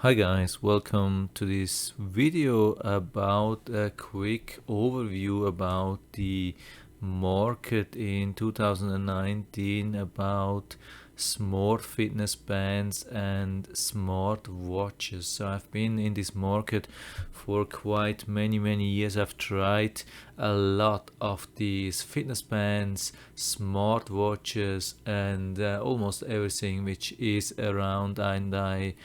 Hi guys, welcome to this video about a quick overview about the market in 2019 about smart fitness bands and smart watches. So I've been in this market for quite many years. I've tried a lot of these fitness bands, smart watches, and almost everything which is around, and I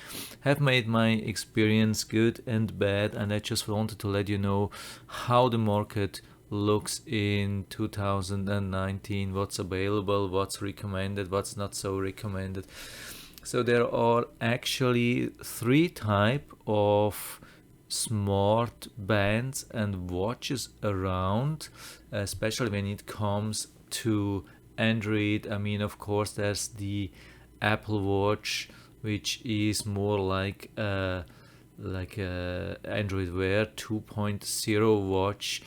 have made my experience good and bad, and I just wanted to let you know how the market looks in 2019, what's available, what's recommended, what's not so recommended. So there are actually three type of smart bands and watches around, especially when it comes to Android. I mean, of course, there's the Apple Watch, which is more like a Android Wear 2.0 watch.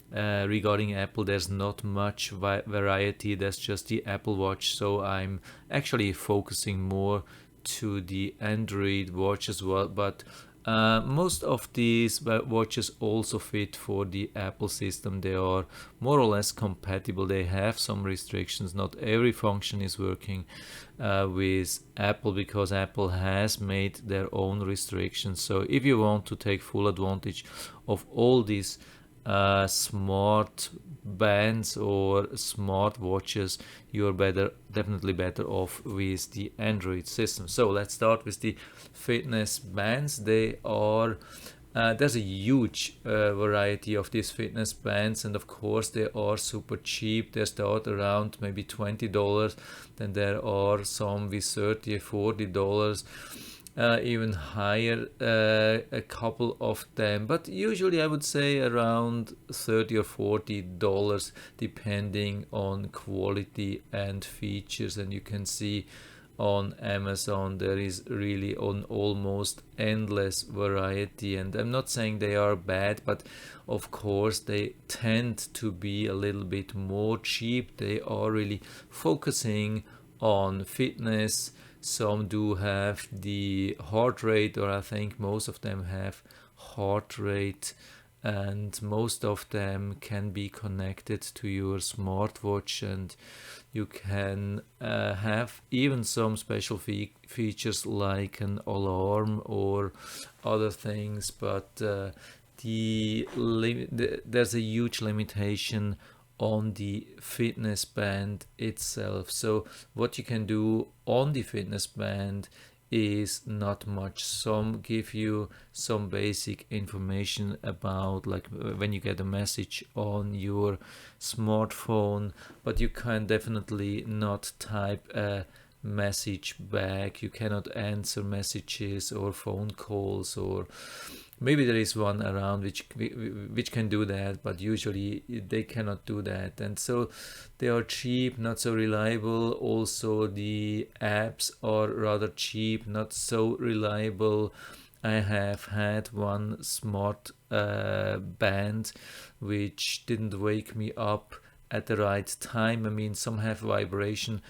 Regarding Apple, there's not much variety. There's just the Apple Watch, so I'm actually focusing more to the Android watch as well. But most of these watches also fit for the Apple system. They are more or less compatible. They have some restrictions. Not every function is working with Apple because Apple has made their own restrictions. So if you want to take full advantage of all these smart bands or smart watches, you're definitely better off with the Android system. So let's start with the fitness bands. There's a huge variety of these fitness bands, and of course they are super cheap. They start around maybe $20. Then there are some with $30 or $40, even higher, a couple of them, but usually I would say around $30 or $40, depending on quality and features. And you can see on Amazon there is really an almost endless variety, and I'm not saying they are bad, but of course they tend to be a little bit more cheap. They are really focusing on fitness. Some do have the heart rate, or I think most of them have heart rate, and most of them can be connected to your smartwatch, and you can have even some special features like an alarm or other things. But there's a huge limitation on the fitness band itself. So what you can do on the fitness band is not much. Some give you some basic information about, like, when you get a message on your smartphone, but you can definitely not type a message back. You cannot answer messages or phone calls, or maybe there is one around which can do that, but usually they cannot do that. And so they are cheap, not so reliable. Also the apps are rather cheap, not so reliable. I have had one smart band which didn't wake me up at the right time. I mean, some have vibration,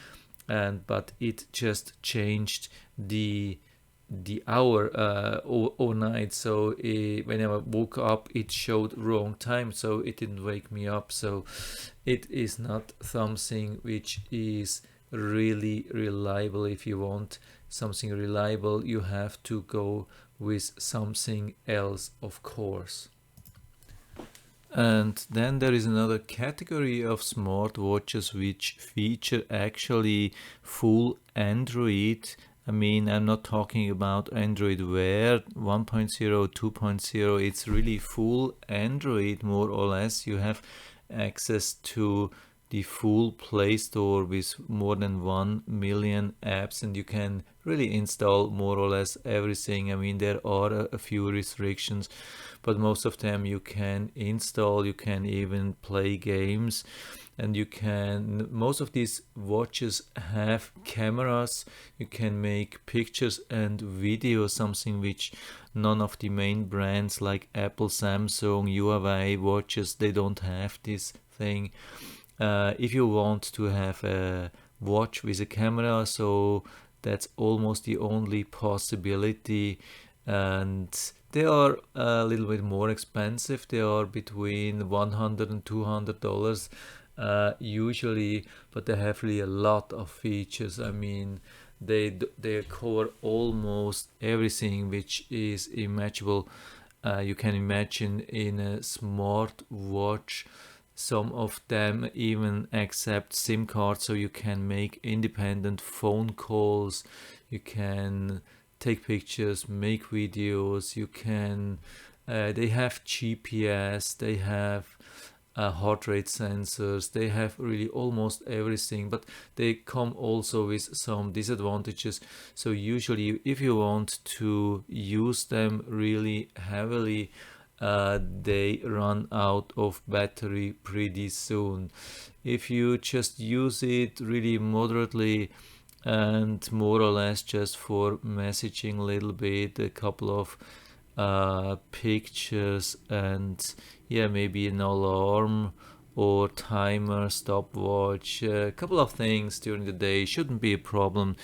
and but it just changed the hour overnight. So when I woke up, it showed wrong time, so it didn't wake me up. So it is not something which is really reliable. If you want something reliable, you have to go with something else, of course. And then there is another category of smartwatches which feature actually full Android. I mean, I'm not talking about Android Wear 1.0, 2.0. It's really full Android, more or less. You have access to the full Play Store with more than 1 million apps, and you can really install more or less everything. I mean, there are a few restrictions, but most of them you can install. You can even play games, and most of these watches have cameras. You can make pictures and video, something which none of the main brands like Apple, Samsung, Huawei watches, they don't have this thing. If you want to have a watch with a camera, so that's almost the only possibility. and they are a little bit more expensive. They are between $100 and $200 usually, but they have really a lot of features. I mean, they cover almost everything which is imaginable. You can imagine in a smartwatch. Some of them even accept SIM cards, so you can make independent phone calls. You can take pictures, make videos. You can. They have GPS. They have heart rate sensors. They have really almost everything, but they come also with some disadvantages. So usually, if you want to use them really heavily, they run out of battery pretty soon. If you just use it really moderately and more or less just for messaging a little bit, a couple of pictures, and yeah, maybe an alarm or timer, stopwatch, a couple of things during the day shouldn't be a problem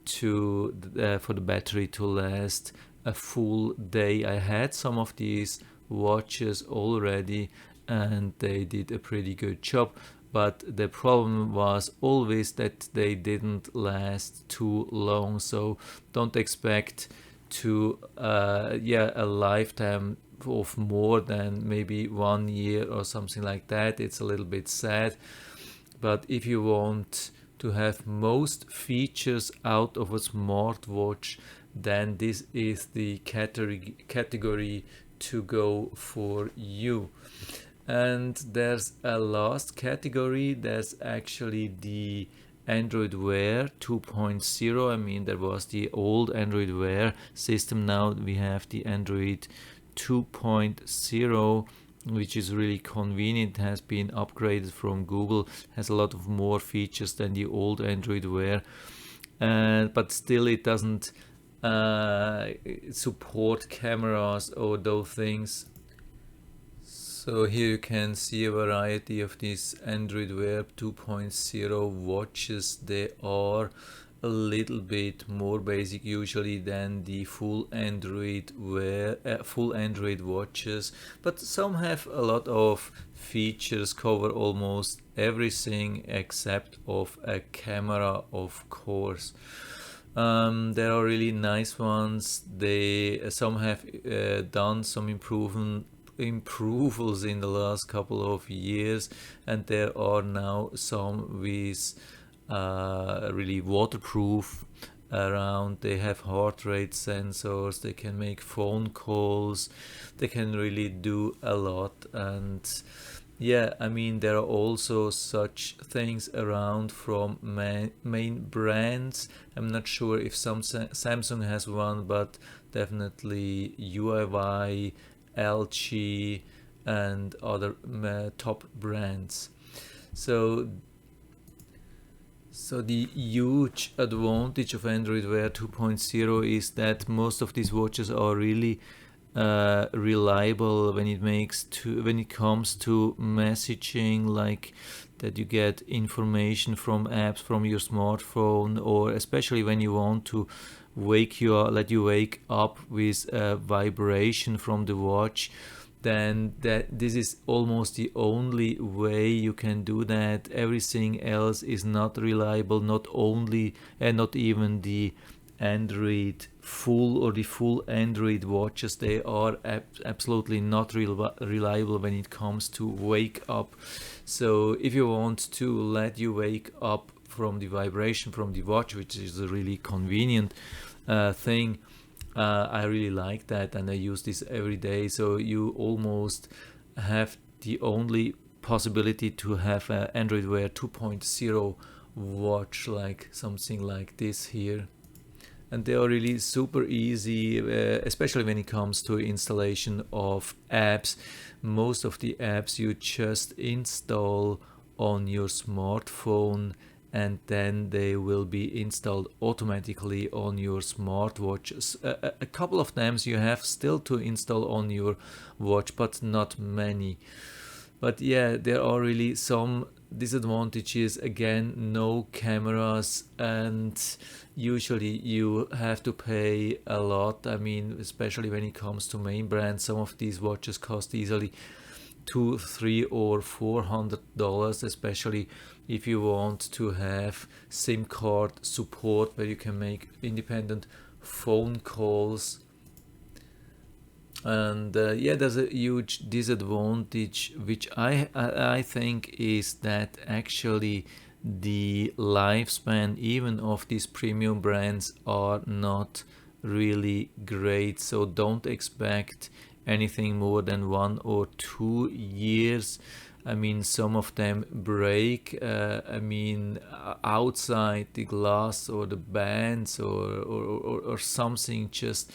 to for the battery to last a full day. I had some of these watches already and they did a pretty good job, but the problem was always that they didn't last too long. So don't expect to a lifetime of more than maybe 1 year or something like that. It's a little bit sad, but if you want to have most features out of a smartwatch, then this is the category to go for you. And there's a last category. There's actually the Android Wear 2.0. I mean, there was the old Android Wear system. Now we have the Android 2.0, which is really convenient. It has been upgraded from Google, has a lot of more features than the old Android Wear, but still it doesn't support cameras or those things. So here you can see a variety of these Android Wear 2.0 watches. They are a little bit more basic usually than the full Android watches, but some have a lot of features, cover almost everything except of a camera, of course. There are really nice ones. Some have done some improvements in the last couple of years, and there are now some with really waterproof around. They have heart rate sensors, they can make phone calls, they can really do a lot. And yeah, I mean, there are also such things around from main brands. I'm not sure if Samsung has one, but definitely Huawei, LG, and other top brands. So the huge advantage of Android Wear 2.0 is that most of these watches are really reliable when it comes to messaging, like that you get information from apps from your smartphone, or especially when you want to let you wake up with a vibration from the watch, then this is almost the only way you can do that. Everything else is not reliable, not even the Android full Android watches. They are absolutely not reliable when it comes to wake up. So if you want to let you wake up from the vibration from the watch, which is a really convenient thing, I really like that, and I use this every day. So you almost have the only possibility to have an Android Wear 2.0 watch, like something like this here. And they are really super easy, especially when it comes to installation of apps. Most of the apps you just install on your smartphone, and then they will be installed automatically on your smartwatch. A couple of them you have still to install on your watch, but not many. But yeah, there are really some disadvantages. Again, no cameras, and usually you have to pay a lot. I mean, especially when it comes to main brands, some of these watches cost easily two, $300 or $400, especially if you want to have SIM card support where you can make independent phone calls. And yeah, there's a huge disadvantage, which I think is that actually the lifespan even of these premium brands are not really great. So don't expect anything more than 1 or 2 years. I mean, some of them break. I mean, outside the glass or the bands or something just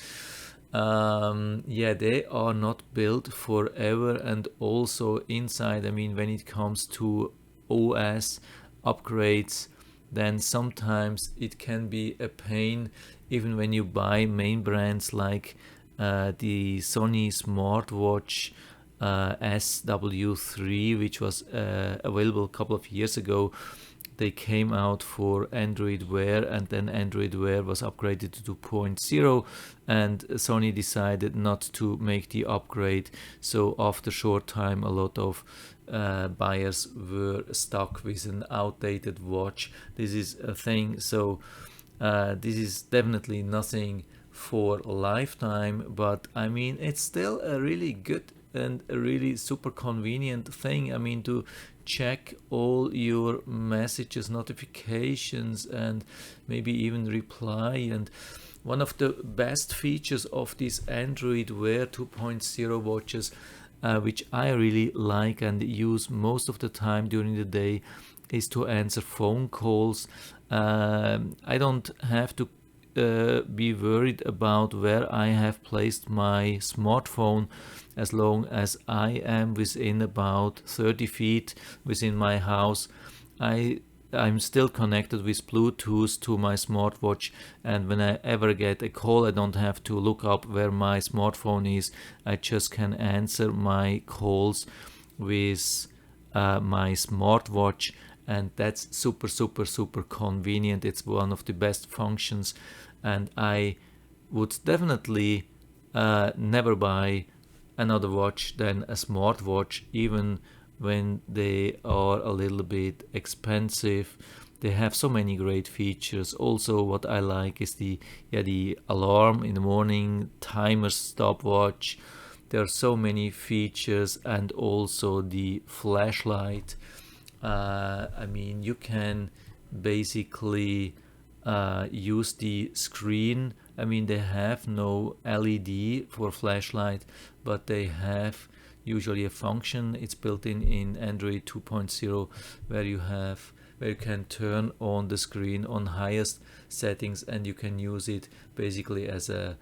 yeah, they are not built forever. And also inside, I mean, when it comes to OS upgrades, then sometimes it can be a pain, even when you buy main brands like the Sony Smartwatch SW3, which was available a couple of years ago. They came out for Android Wear, and then Android Wear was upgraded to 2.0, and Sony decided not to make the upgrade. So after short time, a lot of buyers were stuck with an outdated watch. This is a thing. So this is definitely nothing for a lifetime, but I mean, it's still a really good and a really super convenient thing. I mean, to check all your messages, notifications, and maybe even reply. And one of the best features of these Android Wear 2.0 watches, which I really like and use most of the time during the day, is to answer phone calls. I don't have to be worried about where I have placed my smartphone, as long as I am within about 30 feet within my house. I'm still connected with Bluetooth to my smartwatch, and when I ever get a call, I don't have to look up where my smartphone is. I just can answer my calls with my smartwatch, and that's super, super, super convenient. It's one of the best functions, and I would definitely never buy another watch than a smartwatch, even when they are a little bit expensive. They have so many great features. Also, what I like is the alarm in the morning, timer, stopwatch. There are so many features, and also the flashlight. I mean, you can basically use the screen. I mean, they have no LED for flashlight, but they have usually a function. It's built in Android 2.0, where you can turn on the screen on highest settings, and you can use it basically as a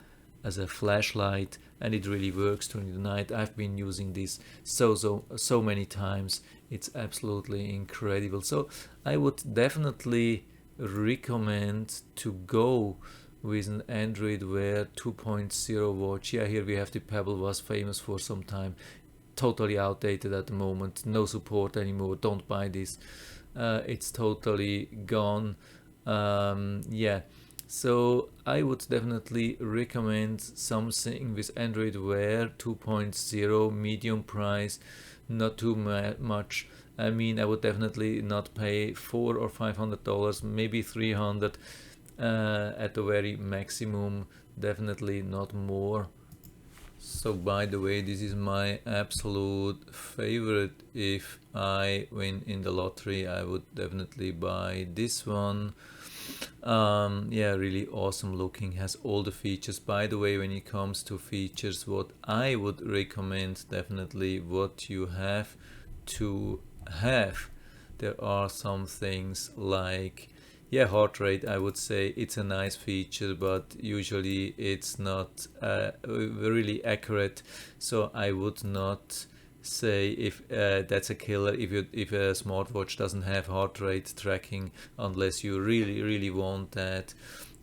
flashlight, and it really works during the night. I've been using this so many times. It's absolutely incredible. So I would definitely recommend to go with an Android Wear 2.0 watch. Yeah, here we have the Pebble, was famous for some time. Totally outdated at the moment. No support anymore. Don't buy this. It's totally gone. Yeah. So I would definitely recommend something with Android Wear 2.0, medium price, not too much. I mean, I would definitely not pay $400 or $500, maybe 300 at the very maximum. Definitely not more. So by the way, this is my absolute favorite. If I win in the lottery, I would definitely buy this one. Yeah, really awesome looking, has all the features. By the way, when it comes to features, what I would recommend, definitely what you have to have, there are some things like, yeah, heart rate. I would say it's a nice feature, but usually it's not really accurate. So I would not say if that's a killer if a smartwatch doesn't have heart rate tracking, unless you really want that.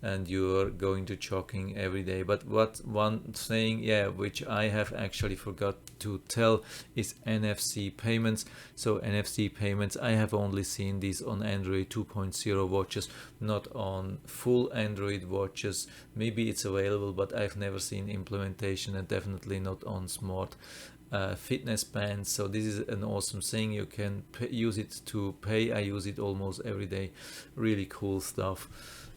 and you're going to jogging every day. But what one thing, yeah, which I have actually forgot to tell is NFC payments. So NFC payments, I have only seen these on Android 2.0 watches, not on full Android watches. Maybe it's available, but I've never seen implementation, and definitely not on smart fitness bands. So this is an awesome thing. You can use it to pay. I use it almost every day. Really cool stuff.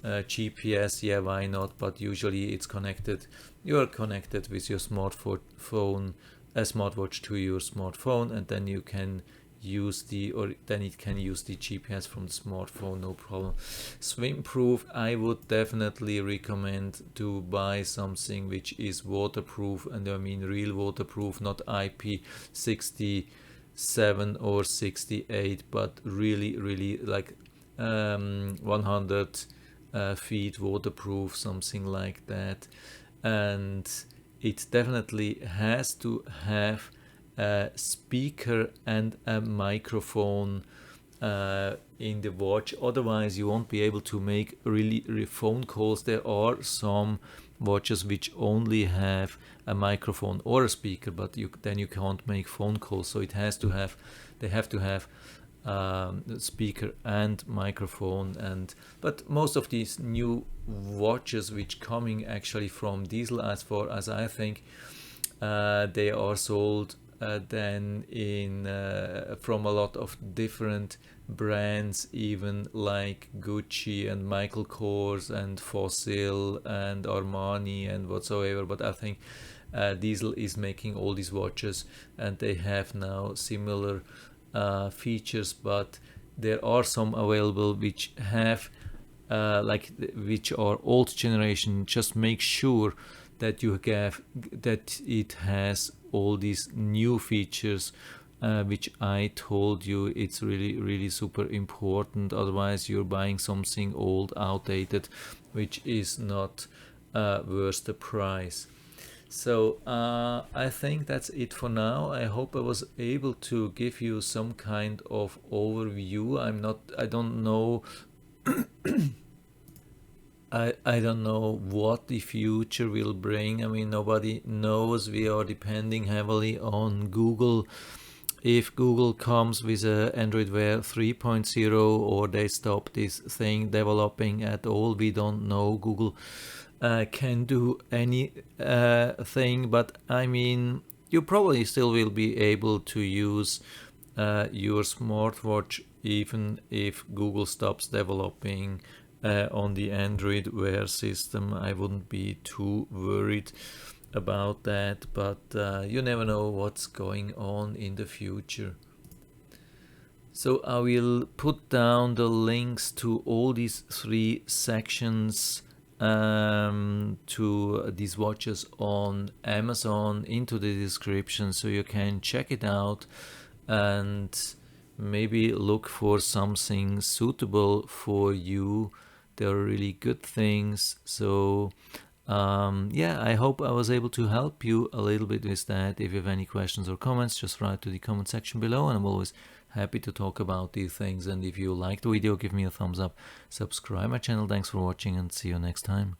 GPS, yeah, why not? But usually it's connected. You're connected with your smartphone, a smartwatch to your smartphone, and then you can use then it can use the GPS from the smartphone, no problem. Swim proof, I would definitely recommend to buy something which is waterproof, and I mean real waterproof, not IP67 or 68, but really like 100 feet waterproof, something like that. And it definitely has to have a speaker and a microphone in the watch, otherwise you won't be able to make really phone calls. There are some watches which only have a microphone or a speaker, but then you can't make phone calls. So they have to have speaker and microphone. But most of these new watches which coming actually from Diesel, as far as I think, they are sold then in from a lot of different brands, even like Gucci and Michael Kors and Fossil and Armani and whatsoever. But I think Diesel is making all these watches, and they have now similar features, but there are some available which have which are old generation. Just make sure that that it has all these new features which I told you. It's really super important, otherwise you're buying something old, outdated, which is not worth the price. So I think that's it for now. I hope I was able to give you some kind of overview. I don't know I don't know what the future will bring. I mean, nobody knows. We are depending heavily on Google. If Google comes with a Android Wear 3.0, or they stop this thing developing at all, we don't know. Google can do any thing, but I mean, you probably still will be able to use your smartwatch even if Google stops developing on the Android Wear system. I wouldn't be too worried about that, but you never know what's going on in the future. So I will put down the links to all these 3 sections to these watches on Amazon into the description, so you can check it out and maybe look for something suitable for you. They're really good things. So yeah, I hope I was able to help you a little bit with that. If you have any questions or comments, just write to the comment section below, and I'm always happy to talk about these things. And if you liked the video, give me a thumbs up, subscribe my channel. Thanks for watching, and see you next time.